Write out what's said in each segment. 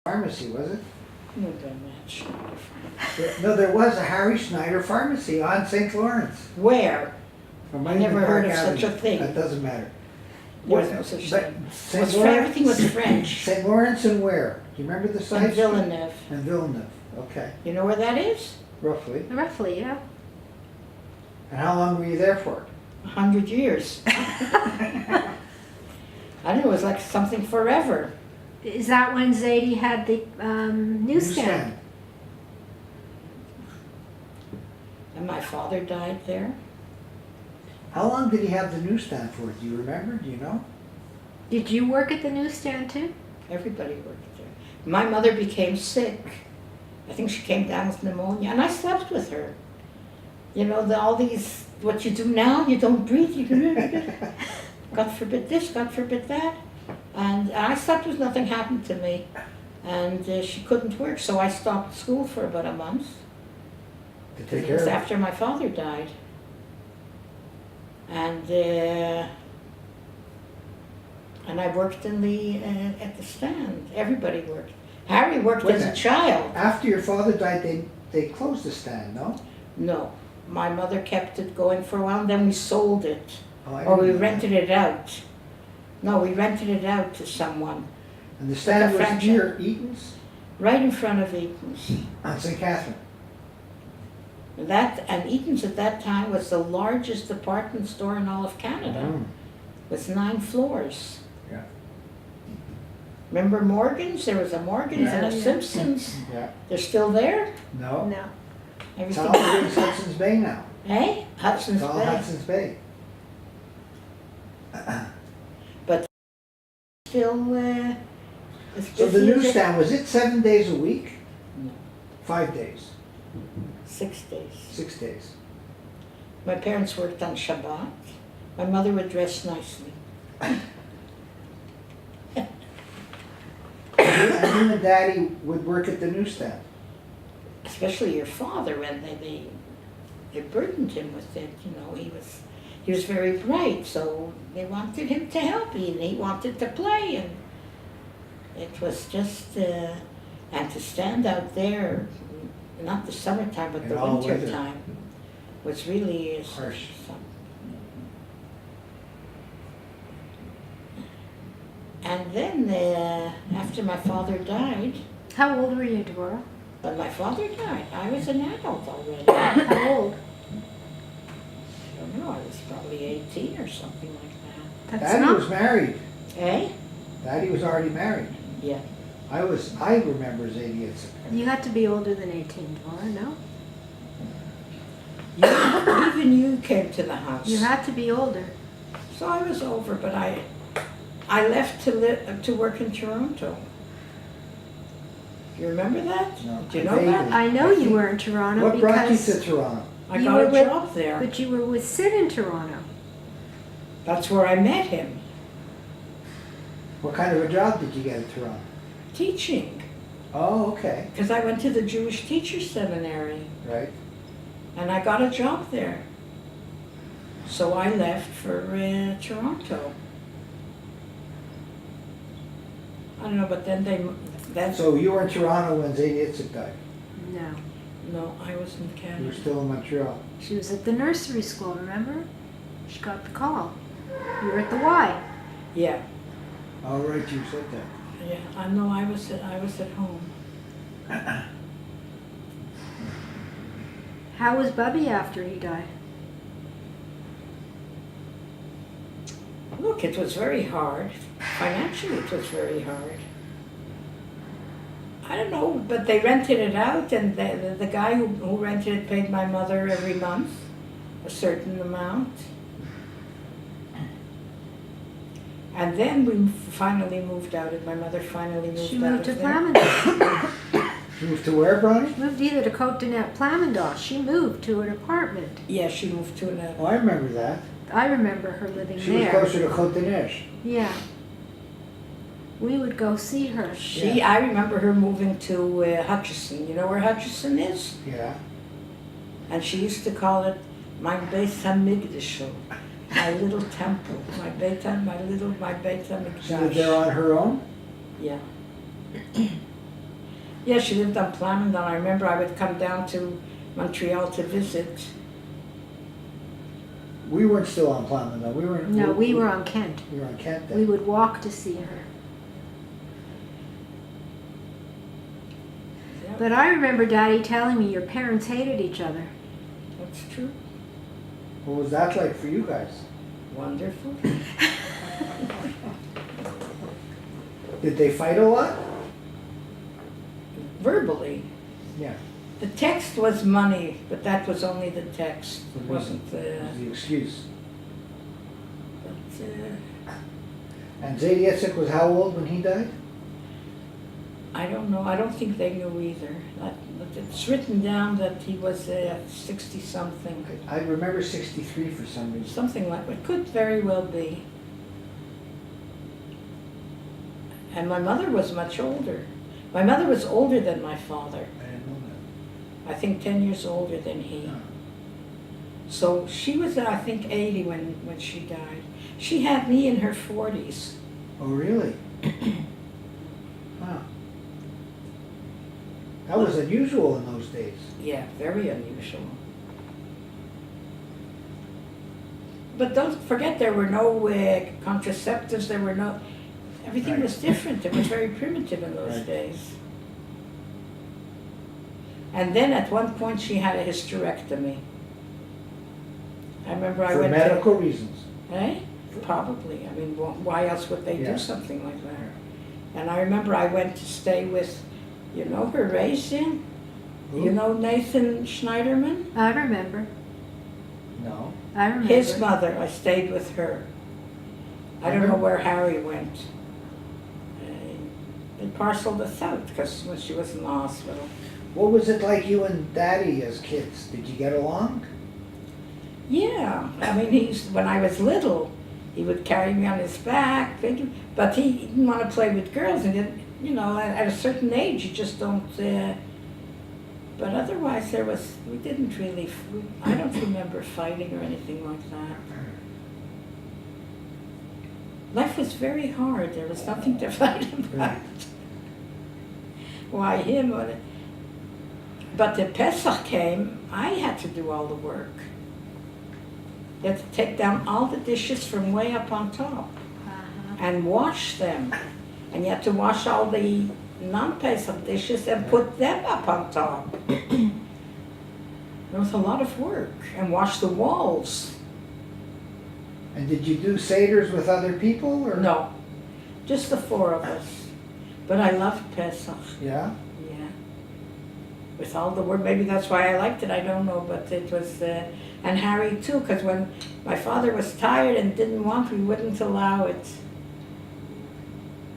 pharmacy, was it? No, they're not Schneider. No, there was a Harry Schneider pharmacy on St. Lawrence. Where? From I never Monument heard Park of such a Avenue. thing. That doesn't matter. There's no such But thing. St. Lawrence, Everything was French. St. Lawrence and where? Do you remember the And sites? Villeneuve. And Villeneuve, okay, You know where that is? roughly. Roughly, yeah. And how long were you there for? 100 years. I don't know, it was like something forever. Is that when Zadie had the newsstand? And my father died there. How long did he have the newsstand for? Do you remember? Do you know? Did you work at the newsstand too? Everybody worked there. My mother became sick. I think she came down with pneumonia, and I slept with her. You know, all these, what you do now, you don't breathe, you do, God forbid this, God forbid that. And I slept with nothing happened to me. And she couldn't work, so I stopped school for about a month. To take It care was of it? after my father died. And I worked in the at the stand. Everybody worked. Harry worked Wait a as a minute. child. After your father died, they closed the stand, no? No, my mother kept it going for a while, and then we sold it, Oh, I or we didn't know that. rented it out. No, we rented it out to someone And the stand the was franchise. near Eaton's right in front of Eaton's. on St. Catherine. And Eaton's at that time was the largest department store in all of Canada. Mm. It was 9 floors. Yeah. Remember Morgan's? There was a Morgan's and a Yeah. Simpson's. Yeah. They're still there? No? No. It's Everything. all in Hudson's Bay now. Hey, Hudson's It's all Bay. Hudson's Bay. Still, as So the busy as it- newsstand, was it 7 days a week? No. 5 days? 6 days. 6 days? My parents worked on Shabbat. My mother would dress nicely. And you and Daddy would work at the newsstand? Especially your father, when they burdened him with it. You know, he was very bright, so they wanted him to help, and he wanted to play, and it was just and to stand out there, not the summertime but In the all winter weather. time, was really Harsh. something. And then after my father died, How old were you, Devora? when my father died, I was an adult already. How old? I don't know, I was probably 18 or something like that. That's Daddy not. was married. Eh? Daddy was already married. Yeah. I remember his 80th. You had to be older than 18, Devora, no? Even you came to the house. You had to be older. So I was over, but I left to work in Toronto. Do you remember that? No, Do you know vaguely. that? I know you were in Toronto What brought you because, to Toronto? I You got were a with- job there. but you were with Sid in Toronto. That's where I met him, What kind of a job did you get at Toronto? teaching. Oh, okay, Because I went to the Jewish Teacher Seminary, right. and I got a job there. So I left for Toronto. I don't know, but then So you were in Toronto when Zadie died. No. no, I was in You were Canada. still in Montreal. She was at the nursery school, remember? She got the call. You were at the Y. Yeah, All right, you said that. yeah. I know. I was at home. How was Bubby after he died? Look, it was very hard. Financially, it was very hard. I don't know, but they rented it out, and the guy who rented it paid my mother every month a certain amount. And then we finally moved out, and my mother finally moved She out moved to of there. Plamondon. Moved to where, Bronnie? Moved either to Côte de Net, Plamondon. She moved to an apartment. Yeah, she moved to an. Oh, I remember that. I remember her living She was there. closer to Côte d'Ivoire. Yeah. We would go see her. I remember her moving to Hutchison. You know where Hutchison is? Yeah. And she used to call it my Beit HaMikdash, my little temple, my Beit She lived there HaMikdash. on her own? Yeah. Yeah, she lived on Plamondon. I remember I would come down to Montreal to visit. We weren't still on Plamondon, we were. No, we were on Kent. We were on Kent We then. would walk to see her. Yeah, But I remember Daddy telling me your parents hated each other. that's true. What was that like for you guys? Wonderful. Did they fight a lot? Verbally. Yeah. The text was money, but that was only the text. It wasn't That was the excuse. but, And Zadie Itzek was how old when he died? I don't know. I don't think they knew either. It's written down that he was 60-something. I remember 63 for some reason. Something like it could very well be. And my mother was much older. My mother was older than my father. I didn't know I think 10 years older than he. that. So she was, I think, 80 when she died. She had me in her 40s. Oh, really? Wow. That was unusual in those days. Yeah, very unusual. But don't forget, there were no contraceptives. There were no. Everything Right. was different. It was very primitive in those Right. days. And then at one point she had a hysterectomy. I remember I For went medical reasons. to. Eh? Probably. I mean, why else would they Yeah. do something like that? And I remember I went to stay with, you know her, Raisin? Who? You know Nathan Schneiderman? I remember. No. I remember. His mother, I stayed with her. I don't know where Harry went. They parceled us out because when she was in the hospital. What was it like you and Daddy as kids? Did you get along? Yeah, I mean, when I was little, he would carry me on his back, but he didn't want to play with girls, and then, you know, at a certain age, you just don't. But otherwise, we didn't really. I don't remember fighting or anything like that. Life was very hard. There was nothing to fight about. Right. Why him? But the Pesach came, I had to do all the work. You had to take down all the dishes from way up on top and wash them. And you had to wash all the non-Pesach dishes and put them up on top. There was a lot of work. And wash the walls. And did you do Seders with other people? Or? No, just the four of us. But I loved Pesach. Yeah? Yeah. With all the work, maybe that's why I liked it, I don't know, but it was, and Harry too, because when my father was tired and didn't want, we wouldn't allow it.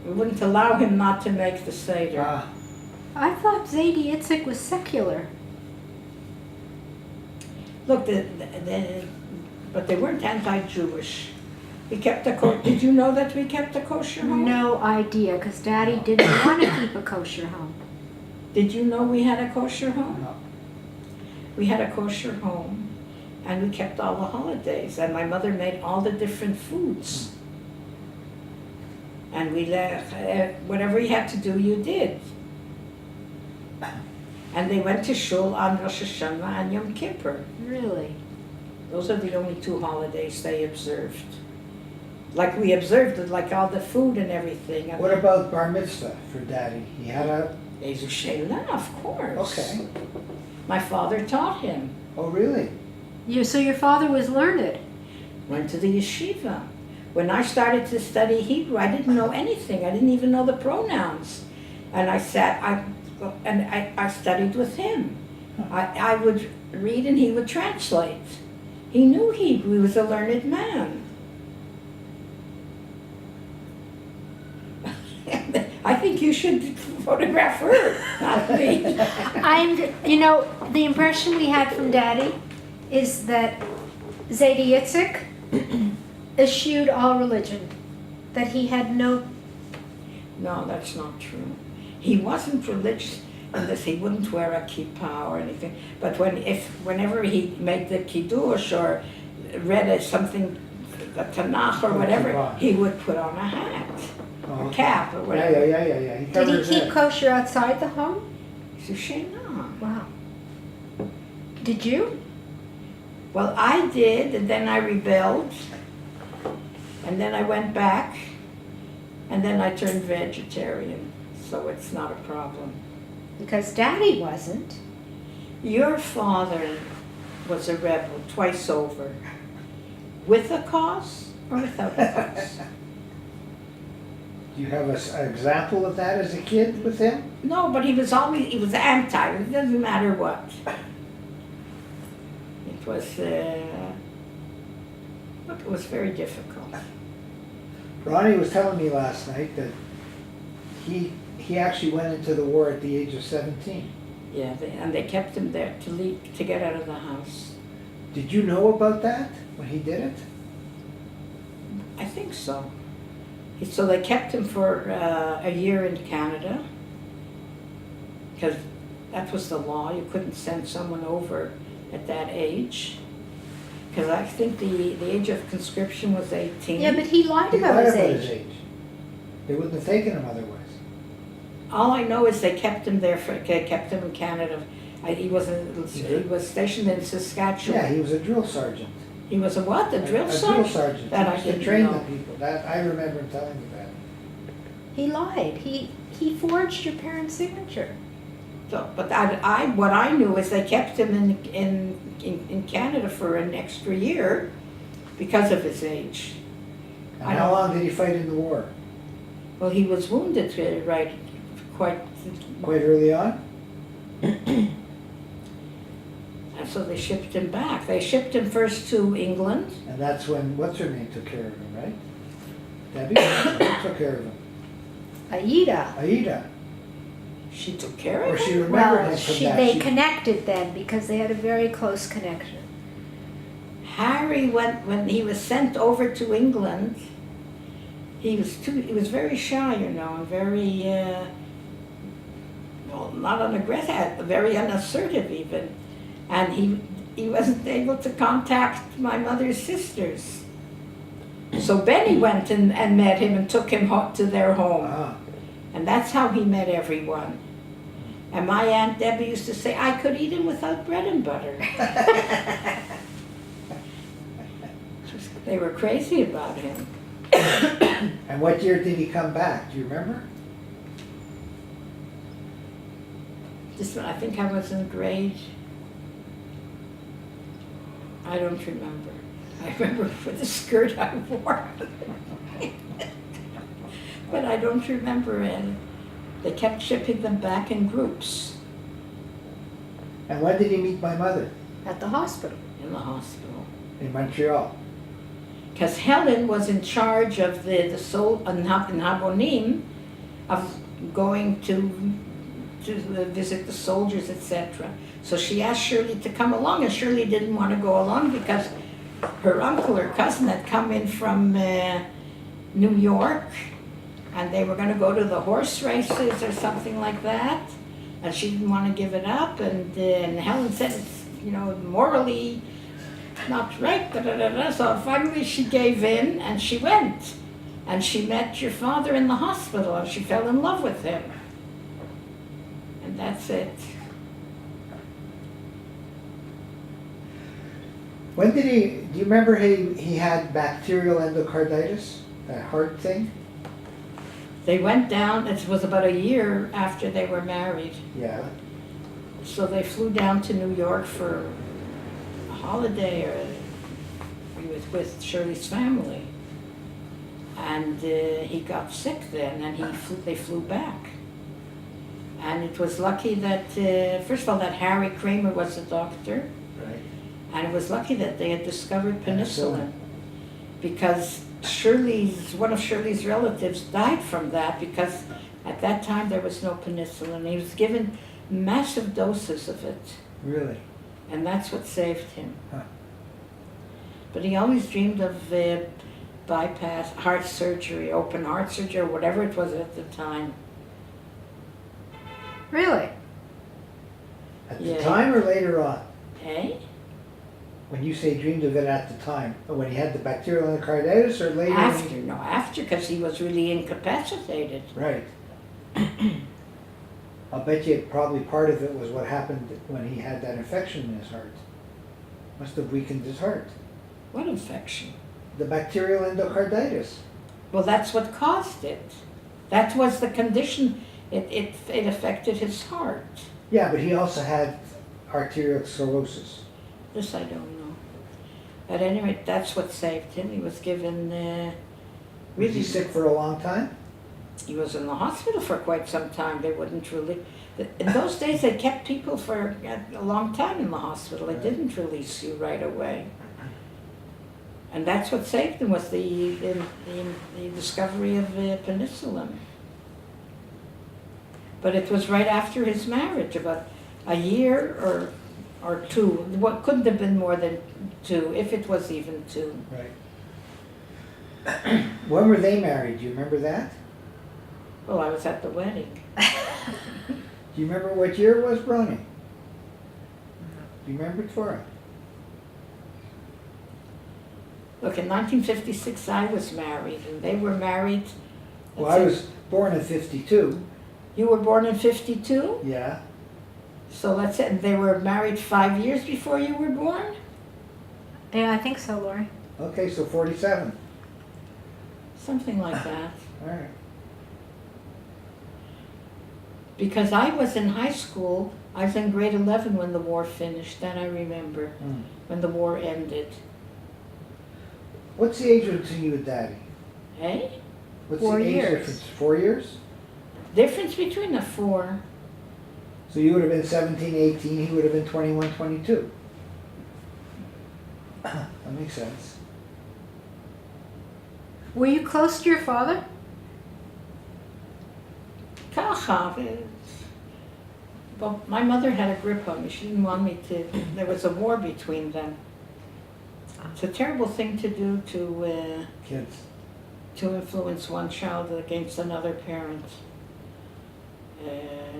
We wouldn't allow him not to make the Seder. Ah, I thought Zadie Itzek was secular. Look, but they weren't anti-Jewish. We kept did you know that we kept a kosher home? No idea, because Daddy didn't want to keep a kosher home. Did you know we had a kosher home? no. We had a kosher home, and we kept all the holidays, and my mother made all the different foods. And we whatever you had to do, you did. And they went to shul on Rosh Hashanah and Yom Kippur. Really? Those are the only two holidays they observed. Like we observed it, like all the food and everything. What about Bar Mitzvah for Daddy? He had a... Ezu Sheila, of course. Okay. My father taught him. Oh, really? So your father was learned. Went to the yeshiva. When I started to study Hebrew, I didn't know anything. I didn't even know the pronouns. And I studied with him. I would read and he would translate. He knew Hebrew. He was a learned man. I think you should photograph her, not me. The impression we had from Daddy is that Zadie Itzek eschewed all religion, that he had no... No, that's not true. He wasn't religious in this. He wouldn't wear a kippah or anything. But whenever he made the kiddush or read something, the Tanakh or whatever, kippah. he would put on a hat. Oh. Oh, okay. cap or Yeah, whatever. yeah. He Did covered he his keep head. kosher outside the home? Sushi, no. Wow. Did you? Well, I did, and then I rebelled, and then I went back, and then I turned vegetarian, so it's not a problem. Because Daddy wasn't. Your father was a rebel twice over, with a cause or without a cause. Do you have an example of that as a kid with him? No, but he was anti, it doesn't matter what. It was very difficult. Ronnie was telling me last night that he actually went into the war at the age of 17. Yeah, and they kept him there to get out of the house. Did you know about that when he did it? I think so. So they kept him for a year in Canada, because that was the law. You couldn't send someone over at that age. Because I think the age of conscription was 18. Yeah, but he lied He about lied his about age. his age. They wouldn't have taken him otherwise. All I know is they kept him there kept him in Canada. He was stationed in Saskatchewan. Yeah, he was a drill sergeant. He was a what? A drill A sergeant? drill sergeant. That He I used to didn't train know. the people. That I remember him telling me that. He lied. He forged your parents' signature. So, but what I knew is they kept him in Canada for an extra year because of his age. And how long did he fight in the war? Well, he was wounded right quite, Quite early on? and so they shipped him back. They shipped him first to England. And that's when, what's her name took care of him, right? Debbie? Who took care of him? Aida. Aida. She took care Or of she him. remembered Well, him from that. they connected then because they had a very close connection. Harry when he was sent over to England, he was very shy, and very not unaggressive, very unassertive even, and he wasn't able to contact my mother's sisters. So Benny went and met him and took him to their home, Ah. and that's how he met everyone. And my Aunt Debbie used to say, I could eat him without bread and butter. They were crazy about him. And what year did he come back? Do you remember? I think I was in grade, I don't remember. I remember for the skirt I wore. But I don't remember it. They kept shipping them back in groups And when did he meet my mother? At the hospital. in the hospital. In Montreal. Because Helen was in charge of the soul in Habonim, of going to visit the soldiers, etc. So she asked Shirley to come along, and Shirley didn't want to go along because her uncle or cousin had come in from New York, and they were going to go to the horse races or something like that, and she didn't want to give it up, and Helen said it's, morally not right, so finally she gave in and she went, and she met your father in the hospital, and she fell in love with him, and that's it. When did do you remember he had bacterial endocarditis? That heart thing? They went down, it was about a year after they were married, Yeah. so they flew down to New York for a holiday with Shirley's family. And he got sick then, and they flew back. And it was lucky that, first of all, that Harry Kramer was the doctor, Right. and it was lucky that they had discovered penicillin. Penicillin. Because one of Shirley's relatives died from that, because at that time there was no penicillin. He was given massive doses of it, Really? and that's what saved him. Huh. But he always dreamed of bypass, heart surgery, open heart surgery, or whatever it was at the time. Really? At Yeah. the time or later on? Eh? When you say dreamed of it at the time, when he had the bacterial endocarditis or later? After, because he was really incapacitated. Right. I'll bet you probably part of it was what happened when he had that infection in his heart. Must have weakened his heart. What infection? The bacterial endocarditis. Well, that's what caused it. That was the condition. It affected his heart. Yeah, but he also had arterial sclerosis. This I don't know. At any rate, that's what saved him. He was given Was he sick for a long time? He was in the hospital for quite some time. They wouldn't really. In those days, they kept people for a long time in the hospital. They didn't release you right away. And that's what saved him, was the discovery of penicillin. But it was right after his marriage, about a year or two. What couldn't have been more than 2, if it was even 2. Right. When were they married? Do you remember that? Well, I was at the wedding. Do you remember what year it was, Bronnie? Do you remember, Tora? Look, in 1956, I was married, and they were married. Well, I was born in 52. You were born in 52? Yeah. So that's it. And they were married 5 years before you were born? Yeah, I think so, Lori. Okay, so 47. Something like that. All right. Because I was in high school, I was in grade 11 when the war finished, that I remember, when the war ended. What's the age between you and Daddy? Hey? What's 4 the age years. difference? 4 years? Difference between the 4. So you would have been 17, 18, he would have been 21, 22. That makes sense. Were you close to your father? Kacha. Well, my mother had a grip on me. She didn't want me to. There was a war between them. It's a terrible thing to do Kids. to influence one child against another parent.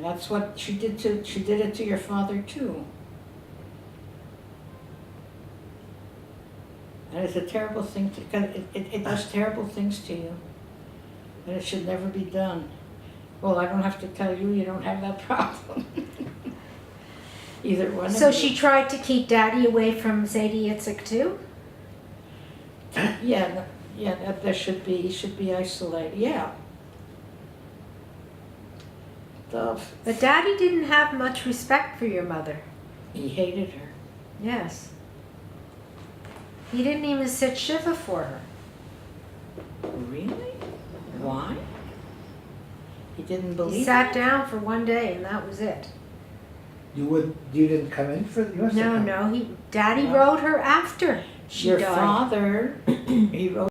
That's what she did to. She did it to your father too. And it's a terrible thing to. Cause it does terrible things to you, and it should never be done. Well, I don't have to tell you. You don't have that problem. Either one. So of she you. tried to keep Daddy away from Zadie Yitzhak too? Yeah, that there should be. He should be isolated. Yeah. But Daddy didn't have much respect for your mother. He hated her. Yes. He didn't even sit Shiva for her. Really? Why? He didn't believe. He sat down for one day and that was it. You didn't come in for the. No, Daddy wrote her after she Your died. father, he wrote